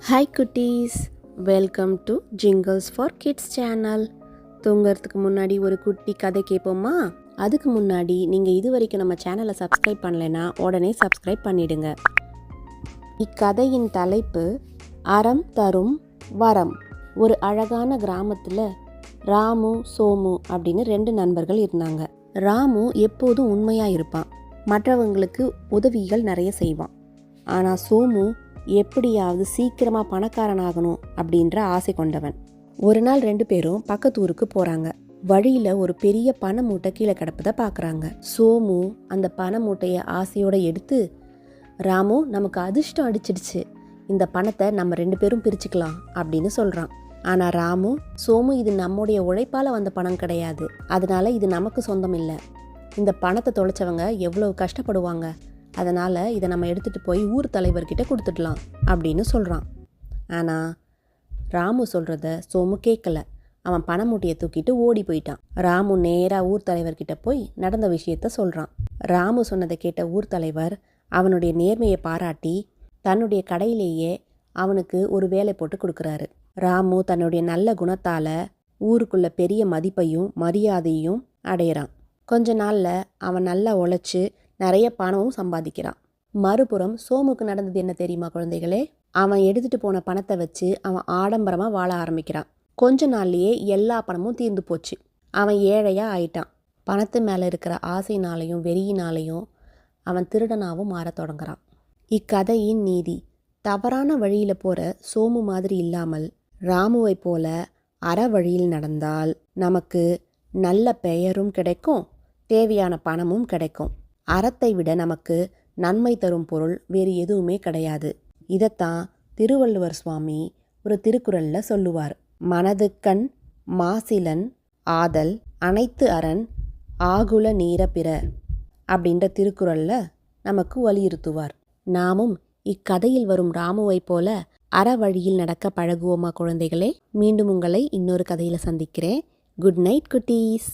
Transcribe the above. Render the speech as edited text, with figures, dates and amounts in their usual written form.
Hi குட்டீஸ், welcome to Jingles for kids channel. தூங்கிறதுக்கு முன்னாடி ஒரு குட்டி கதை கேட்போமா? அதுக்கு முன்னாடி நீங்கள் இது வரைக்கும் நம்ம சேனலை சப்ஸ்கிரைப் பண்ணலைன்னா உடனே சப்ஸ்கிரைப் பண்ணிடுங்க. இக்கதையின் தலைப்பு அறம் தரும் வரம். ஒரு அழகான கிராமத்தில் ராமு சோமு அப்படின்னு 2 நண்பர்கள் இருந்தாங்க. ராமு எப்போதும் உண்மையாக இருப்பான், மற்றவங்களுக்கு உதவிகள் நிறைய செய்வான். ஆனால் சோமு எப்படியாவது சீக்கிரமாக பணக்காரனாகணும் அப்படின்ற ஆசை கொண்டவன். ஒரு நாள் 2 பேரும் பக்கத்து ஊருக்கு போகிறாங்க. வழியில் ஒரு பெரிய பண மூட்டை கீழே கிடப்பதை பார்க்குறாங்க. சோமு அந்த பண மூட்டையை ஆசையோடு எடுத்து, ராமு நமக்கு அதிர்ஷ்டம் அடிச்சிடுச்சு, இந்த பணத்தை நம்ம 2 பேரும் பிரிச்சுக்கலாம் அப்படின்னு சொல்கிறான். ஆனால் ராமு, சோமு இது நம்முடைய உழைப்பால் வந்த பணம் கிடையாது, அதனால இது நமக்கு சொந்தம் இல்லை. இந்த பணத்தை தொலைச்சவங்க எவ்வளோ கஷ்டப்படுவாங்க, அதனால் இதை நம்ம எடுத்துகிட்டு போய் ஊர் தலைவர்கிட்ட கொடுத்துடலாம் அப்படின்னு சொல்கிறான். ஆனால் ராமு சொல்கிறத சோமு கேட்கல. அவன் பண மூட்டையை தூக்கிட்டு ஓடி போயிட்டான். ராமு நேராக ஊர் தலைவர்கிட்ட போய் நடந்த விஷயத்த சொல்கிறான். ராமு சொன்னதை கேட்ட ஊர் தலைவர் அவனுடைய நேர்மையை பாராட்டி தன்னுடைய கடையிலேயே அவனுக்கு ஒரு வேலை போட்டு கொடுக்குறாரு. ராமு தன்னுடைய நல்ல குணத்தால் ஊருக்குள்ள பெரிய மதிப்பையும் மரியாதையும் அடையிறான். கொஞ்ச நாளில் அவன் நல்லா உழைச்சி நிறைய பணமும் சம்பாதிக்கிறான். மறுபுறம் சோமுக்கு நடந்தது என்ன தெரியுமா குழந்தைகளே? அவன் எடுத்துகிட்டு போன பணத்தை வச்சு அவன் ஆடம்பரமாக வாழ ஆரம்பிக்கிறான். கொஞ்ச நாள்லேயே எல்லா பணமும் தீர்ந்து போச்சு. அவன் ஏழையாக ஆயிட்டான். பணத்து மேலே இருக்கிற ஆசைனாலையும் வெறியினாலையும் அவன் திருடனாகவும் மாறத் தொடங்குறான். இக்கதையின் நீதி, தவறான வழியில் போகிற சோமு மாதிரி இல்லாமல் ராமுவை போல அற வழியில் நடந்தால் நமக்கு நல்ல பெயரும் கிடைக்கும், தேவையான பணமும் கிடைக்கும். அறத்தை விட நமக்கு நன்மை தரும் பொருள் வேறு எதுவுமே கிடையாது. இதைத்தான் திருவள்ளுவர் சுவாமி ஒரு திருக்குறளில் சொல்லுவார். மனதுக்கண் மாசிலன் ஆதல் அனைத்து அரண் ஆகுல நீர பிற அப்படின்ற திருக்குறளில் நமக்கு வலியுறுத்துவார். நாமும் இக்கதையில் வரும் ராமுவை போல அற வழியில் நடக்க பழகுவோமா குழந்தைகளே? மீண்டும் உங்களை இன்னொரு கதையில் சந்திக்கிறேன். குட் நைட் குட்டீஸ்.